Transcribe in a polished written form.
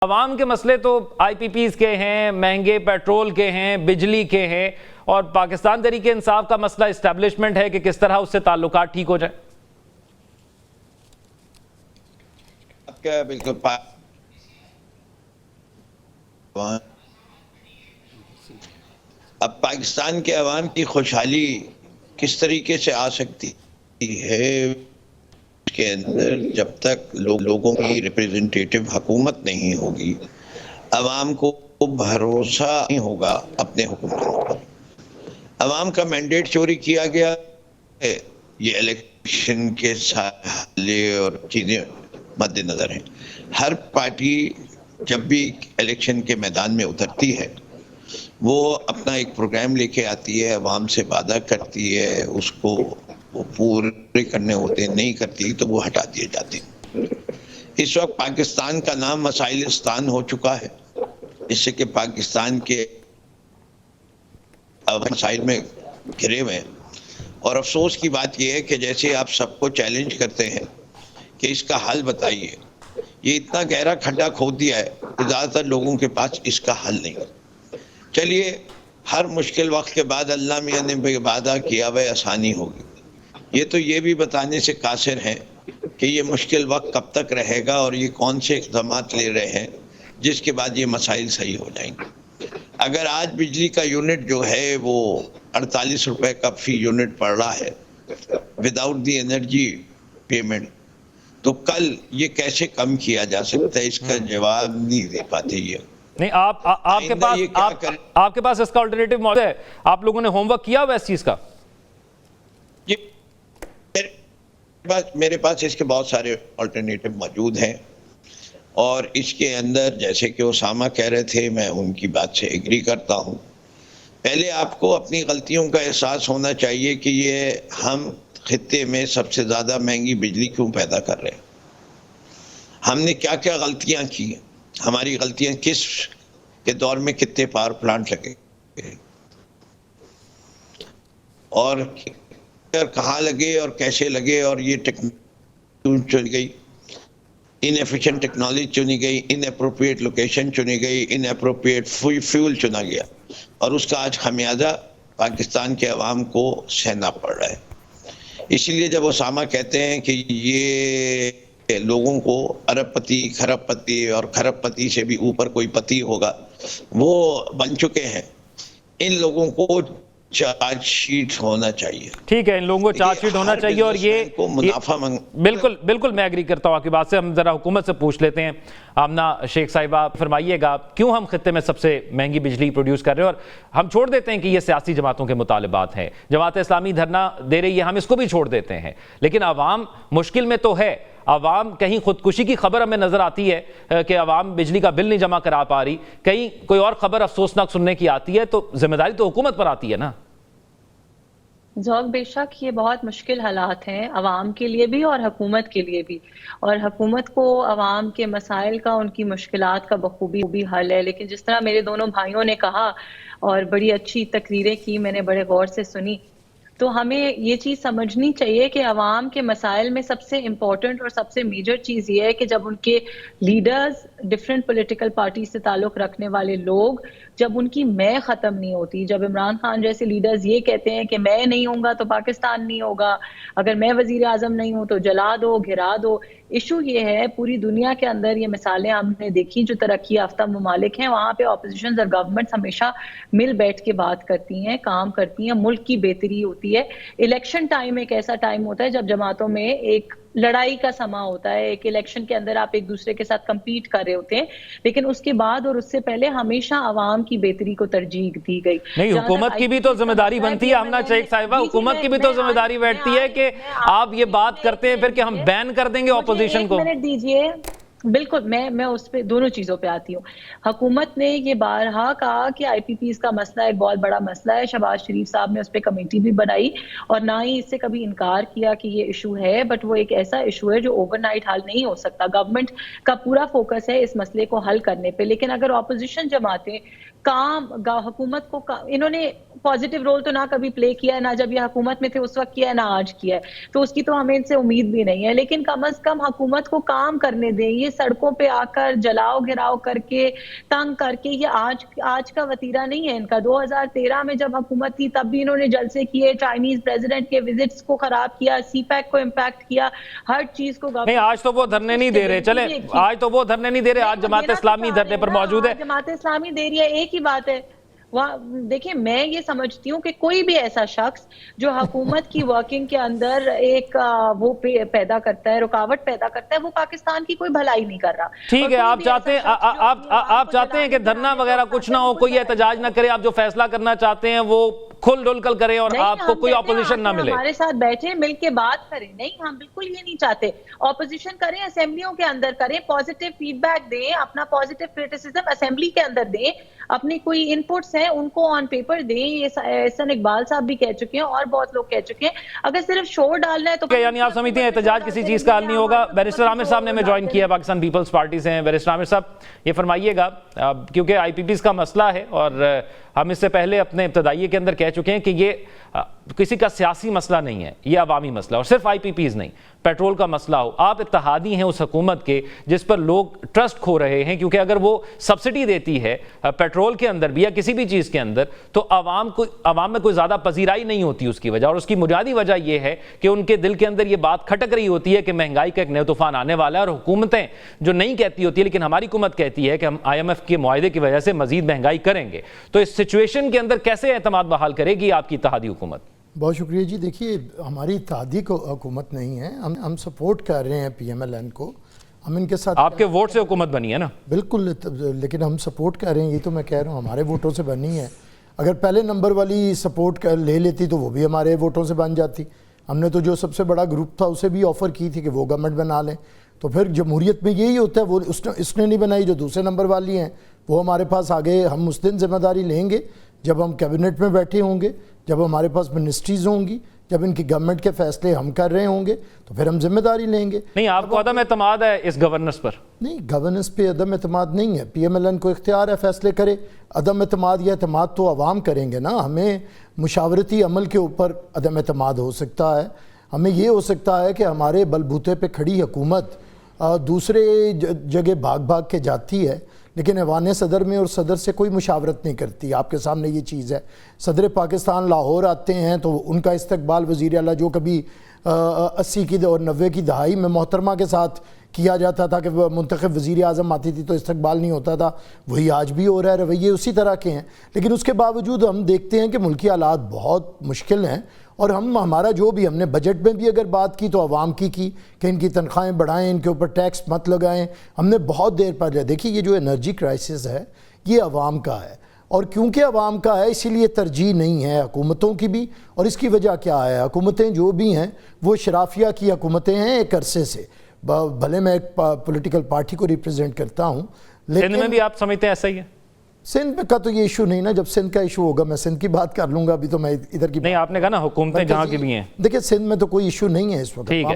عوام کے مسئلے تو آئی پی پیز کے ہیں، مہنگے پیٹرول کے ہیں، بجلی کے ہیں، اور پاکستان تحریک انصاف کا مسئلہ اسٹیبلشمنٹ ہے کہ کس طرح اس سے تعلقات ٹھیک ہو جائیں۔ بالکل اب پاکستان کے عوام کی خوشحالی کس طریقے سے آ سکتی ہے کے اندر جب تک لوگوں کی ریپریزنٹیٹو حکومت نہیں ہوگی، عوام کو بھروسہ نہیں ہوگا اپنے حکمرانوں پر۔ عوام کا مینڈیٹ چوری کیا گیا ہے، یہ الیکشن کے سالے اور چیزیں مد نظر ہیں۔ ہر پارٹی جب بھی الیکشن کے میدان میں اترتی ہے وہ اپنا ایک پروگرام لے کے آتی ہے، عوام سے وعدہ کرتی ہے، اس کو وہ پورے کرنے ہوتے ہیں، نہیں کرتی تو وہ ہٹا دیے جاتے ہیں۔ اس وقت پاکستان کا نام مسائلستان ہو چکا ہے، اس سے کہ پاکستان کے مسائل میں گھرے ہوئے ہیں۔ اور افسوس کی بات یہ ہے کہ جیسے آپ سب کو چیلنج کرتے ہیں کہ اس کا حل بتائیے، یہ اتنا گہرا کھڈا کھود دیا ہے کہ زیادہ تر لوگوں کے پاس اس کا حل نہیں۔ چلیے، ہر مشکل وقت کے بعد اللہ میاں نے وعدہ کیا وہ آسانی ہوگی، یہ تو یہ بھی بتانے سے قاصر ہیں کہ یہ مشکل وقت کب تک رہے گا اور یہ کون سے اقدامات لے رہے ہیں جس کے بعد یہ مسائل صحیح ہو جائیں گے۔ اگر آج بجلی کا یونٹ جو ہے وہ 48 روپے کا فی یونٹ پڑ رہا ہے وداؤٹ دی انرجی پیمنٹ، تو کل یہ کیسے کم کیا جا سکتا ہے؟ اس کا جواب نہیں دے پاتے یہ۔ نہیں، آپ کے پاس اس کا الٹرنیٹیو موجود ہے، آپ لوگوں نے ہوم ورک کیا ہوا اس چیز کا؟ جی، میرے پاس اس کے بہت سارے الٹرنیٹیو موجود ہیں، اور اس کے اندر جیسے کہ اسامہ کہہ رہے تھے، میں ان کی بات سے ایگری کرتا ہوں۔ پہلے آپ کو اپنی غلطیوں کا احساس ہونا چاہیے کہ یہ ہم خطے میں سب سے زیادہ مہنگی بجلی کیوں پیدا کر رہے ہیں، ہم نے کیا کیا غلطیاں کی ہیں، ہماری غلطیاں کس کے دور میں کتنے پاور پلانٹ لگے اور کہاں لگے اور کیسے لگے، اور یہ ٹیکنالوجی چنی گئی، ان ایفیشینٹ ٹیکنالوجی چنی گئی، ان اپروپریٹ لوکیشن چنی گئی، ان اپروپریٹ فیول چنا گیا، اور اس کا آج خمیازہ پاکستان کے عوام کو سہنا پڑ رہا ہے۔ اسی لیے جب اسامہ کہتے ہیں کہ یہ لوگوں کو ارب پتی، کھرب پتی اور کھرب پتی سے بھی اوپر کوئی پتی ہوگا، وہ بن چکے ہیں، ان لوگوں کو چارج شیٹ ہونا چاہیے۔ ٹھیک ہے، ان لوگوں کو چارج شیٹ ہونا چاہیے، اور یہ بالکل میں ایگری کرتا ہوں آپ کی بات سے۔ ہم ذرا حکومت سے پوچھ لیتے ہیں۔ آمنہ شیخ صاحبہ، فرمائیے گا کیوں ہم خطے میں سب سے مہنگی بجلی پروڈیوس کر رہے ہیں؟ اور ہم چھوڑ دیتے ہیں کہ یہ سیاسی جماعتوں کے مطالبات ہیں، جماعت اسلامی دھرنا دے رہی ہے، ہم اس کو بھی چھوڑ دیتے ہیں، لیکن عوام مشکل میں تو ہے۔ عوام کہیں خودکشی کی خبر ہمیں نظر آتی ہے کہ عوام بجلی کا بل نہیں جمع کرا پا رہی، کہیں کوئی اور خبر افسوسناک سننے کی آتی ہے، تو ذمہ داری تو حکومت پر آتی ہے نا۔ ذوق، بے شک یہ بہت مشکل حالات ہیں عوام کے لیے بھی اور حکومت کے لیے بھی، اور حکومت کو عوام کے مسائل کا، ان کی مشکلات کا بخوبی حل ہے۔ لیکن جس طرح میرے دونوں بھائیوں نے کہا اور بڑی اچھی تقریریں کی، میں نے بڑے غور سے سنی، تو ہمیں یہ چیز سمجھنی چاہیے کہ عوام کے مسائل میں سب سے امپورٹنٹ اور سب سے میجر چیز یہ ہے کہ جب ان کے لیڈرز، ڈیفرنٹ پولیٹیکل پارٹی سے تعلق رکھنے والے لوگ، جب ان کی میں ختم نہیں ہوتی، جب عمران خان جیسے لیڈرز یہ کہتے ہیں کہ میں نہیں ہوں گا تو پاکستان نہیں ہوگا، اگر میں وزیر اعظم نہیں ہوں تو جلا دو، گھرا دو۔ ایشو یہ ہے، پوری دنیا کے اندر یہ مثالیں ہم نے دیکھی، جو ترقی یافتہ ممالک ہیں وہاں پہ اپوزیشنز اور گورنمنٹس ہمیشہ مل بیٹھ کے بات کرتی ہیں، کام کرتی ہیں، ملک کی بہتری ہوتی ہے۔ الیکشن ٹائم ایک ایسا ٹائم ہوتا ہے جب جماعتوں میں ایک لڑائی کا سما ہوتا ہے، ایک الیکشن کے اندر آپ ایک دوسرے کے ساتھ کمپیٹ کر رہے ہوتے ہیں، لیکن اس کے بعد اور اس سے پہلے ہمیشہ عوام کی بہتری کو ترجیح دی گئی۔ نہیں، حکومت کی بھی تو ذمہ داری بنتی ہے آمنہ شیخ صاحبہ، حکومت کی بھی تو ذمہ داری بیٹھتی ہے کہ آپ یہ بات کرتے ہیں پھر کہ ہم بین کر دیں گے اپوزیشن کو۔ ایک منٹ دیجئے، بالکل میں اس پہ دونوں چیزوں پہ آتی ہوں۔ حکومت نے یہ بارہا کہا کہ آئی پی پیز کا مسئلہ ایک بہت بڑا مسئلہ ہے، شہباز شریف صاحب نے اس پہ کمیٹی بھی بنائی اور نہ ہی اس سے کبھی انکار کیا کہ یہ ایشو ہے، بٹ وہ ایک ایسا ایشو ہے جو اوور نائٹ حل نہیں ہو سکتا۔ گورنمنٹ کا پورا فوکس ہے اس مسئلے کو حل کرنے پہ، لیکن اگر اپوزیشن جماعتیں حکومت کو انہوں نے پازیٹیو رول تو نہ کبھی پلے کیا ہے، نہ جب یہ حکومت میں تھے اس وقت کیا ہے، نہ آج کیا ہے، تو اس کی تو ہمیں ان سے امید بھی نہیں ہے، لیکن کم از کم حکومت کو کام کرنے دیں۔ یہ یہ سڑکوں پہ آ کر جلاؤ گھراؤ کر کے تنگ کر کے یہ آج کا وتیرہ نہیں ہے ان کا. 2013 میں جب حکومت تھی تب بھی انہوں نے جلسے کیے, چائنیز پریزیڈنٹ کے وزٹس کو خراب کیا, سی پیک کو امپیکٹ کیا, ہر چیز کو. نہیں آج تو وہ دھرنے نہیں دے رہے, چلیں آج تو وہ دھرنے نہیں دے رہے, آج جماعت اسلامی دھرنے پر موجود ہے. جماعت اسلامی دے رہی ہے, ایک ہی بات ہے. دیکھیں میں یہ سمجھتی ہوں کہ کوئی بھی ایسا شخص جو حکومت کی ورکنگ کے اندر ایک وہ پیدا کرتا ہے, رکاوٹ پیدا کرتا ہے, وہ پاکستان کی کوئی بھلائی نہیں کر رہا. ٹھیک ہے, آپ چاہتے ہیں کہ دھرنا وغیرہ کچھ نہ ہو, کوئی احتجاج نہ کرے, آپ جو فیصلہ کرنا چاہتے ہیں وہ کھل ڈل کر کریں اور آپ کو کوئی اپوزیشن نہ ملے. ہمارے ساتھ بیٹھے مل کے بات کریں. نہیں, ہم بالکل یہ نہیں چاہتے. اپوزیشن کریں, اسمبلیوں کے اندر کریں, پازیٹیو فیڈ بیک دیں, اپنا پازیٹیو کرٹیسزم اسمبلی کے اندر دیں, اپنی کوئی انپٹس ہیں ان کو آن پیپر دیں. یہ احسن اقبال صاحب بھی کہہ چکے ہیں اور بہت لوگ کہہ چکے ہیں. اگر صرف شور ڈالنا ہے تو یعنی آپ سمجھتے ہیں احتجاج کسی چیز کا حل نہیں ہوگا. بیرسٹر عامر صاحب نے ہمیں جوائن کیا, پاکستان پیپلز پارٹی سے ہیں. بیرسٹر عامر صاحب یہ فرمائیے گا, کیونکہ آئی پی پیز کا مسئلہ ہے اور ہم اس سے پہلے اپنے ابتدائیے کے اندر کہہ چکے ہیں کہ یہ کسی کا سیاسی مسئلہ نہیں ہے, یہ عوامی مسئلہ, اور صرف آئی پی پیز نہیں, پیٹرول کا مسئلہ ہو. آپ اتحادی ہیں اس حکومت کے جس پر لوگ ٹرسٹ کھو رہے ہیں, کیونکہ اگر وہ سبسڈی دیتی ہے پیٹرول کے اندر بھی یا کسی بھی چیز کے اندر تو عوام میں کوئی زیادہ پذیرائی نہیں ہوتی اس کی وجہ. اور اس کی بنیادی وجہ یہ ہے کہ ان کے دل کے اندر یہ بات کھٹک رہی ہوتی ہے کہ مہنگائی کا ایک نیا طوفان آنے والا ہے, اور حکومتیں جو نہیں کہتی ہوتی ہے لیکن ہماری حکومت کہتی ہے کہ ہم آئی ایم ایف کے معاہدے کی وجہ سے مزید مہنگائی کریں گے. تو اس سچویشن کے اندر کیسے اعتماد بحال کرے گی آپ کی اتحادی حکومت؟ بہت شکریہ جی. دیکھیے ہماری اتحادی حکومت نہیں ہے, ہم سپورٹ کر رہے ہیں پی ایم ایل این کو, ہم ان کے ساتھ. آپ کے ووٹ سے حکومت بنی ہے نا؟ بالکل, لیکن ہم سپورٹ کر رہے ہیں, یہ تو میں کہہ رہا ہوں ہمارے ووٹوں سے بنی ہے. اگر پہلے نمبر والی سپورٹ لے لیتی تو وہ بھی ہمارے ووٹوں سے بن جاتی. ہم نے تو جو سب سے بڑا گروپ تھا اسے بھی آفر کی تھی کہ وہ گورنمنٹ بنا لیں. تو پھر جمہوریت میں یہی ہوتا ہے, وہ اس نے نہیں بنائی, جو دوسرے نمبر والی ہیں وہ ہمارے پاس آگے. ہم اس دن ذمہ داری لیں گے جب ہم کیبنٹ میں بیٹھے ہوں گے, جب ہمارے پاس منسٹریز ہوں گی, جب ان کی گورنمنٹ کے فیصلے ہم کر رہے ہوں گے تو پھر ہم ذمہ داری لیں گے. نہیں, آپ کو عدم اعتماد ہے اس گورننس پر؟ نہیں, گورننس پہ عدم اعتماد نہیں ہے. پی ایم ایل این کو اختیار ہے فیصلے کرے. عدم اعتماد یا اعتماد تو عوام کریں گے نا. ہمیں مشاورتی عمل کے اوپر عدم اعتماد ہو سکتا ہے. ہمیں یہ ہو سکتا ہے کہ ہمارے بلبوتے پہ کھڑی حکومت دوسرے جگہ بھاگ کے جاتی ہے لیکن ایوان صدر میں اور صدر سے کوئی مشاورت نہیں کرتی. آپ کے سامنے یہ چیز ہے. صدر پاکستان لاہور آتے ہیں تو ان کا استقبال وزیر اعلیٰ جو کبھی 80 کی اور 90 کی دہائی میں محترمہ کے ساتھ کیا جاتا تھا کہ وہ منتخب وزیر اعظم آتی تھی تو استقبال نہیں ہوتا تھا, وہی آج بھی ہو رہا ہے. رویے اسی طرح کے ہیں. لیکن اس کے باوجود ہم دیکھتے ہیں کہ ملکی حالات بہت مشکل ہیں, اور ہمارا جو بھی, ہم نے بجٹ میں بھی اگر بات کی تو عوام کی کہ ان کی تنخواہیں بڑھائیں, ان کے اوپر ٹیکس مت لگائیں. ہم نے بہت دیر پہلے دیکھیے یہ جو انرجی کرائسس ہے یہ عوام کا ہے, اور کیونکہ عوام کا ہے اسی لیے ترجیح نہیں ہے حکومتوں کی بھی. اور اس کی وجہ کیا ہے, حکومتیں جو بھی ہیں وہ شرافیہ کی حکومتیں ہیں ایک عرصے سے. بھلے میں ایک پولیٹیکل پارٹی کو ریپرزینٹ کرتا ہوں, سندھ میں بھی آپ سمجھتے ہیں ایسا ہی ہے؟ سندھ کا تو یہ ایشو نہیں نا. جب سندھ کا ایشو ہوگا میں سندھ کی بات کر لوں گا. ابھی تو میں ادھر کی نہیں, آپ نے کہا نا حکومتیں جہاں کی بھی ہیں. دیکھیں سندھ میں تو کوئی ایشو نہیں ہے اس وقت.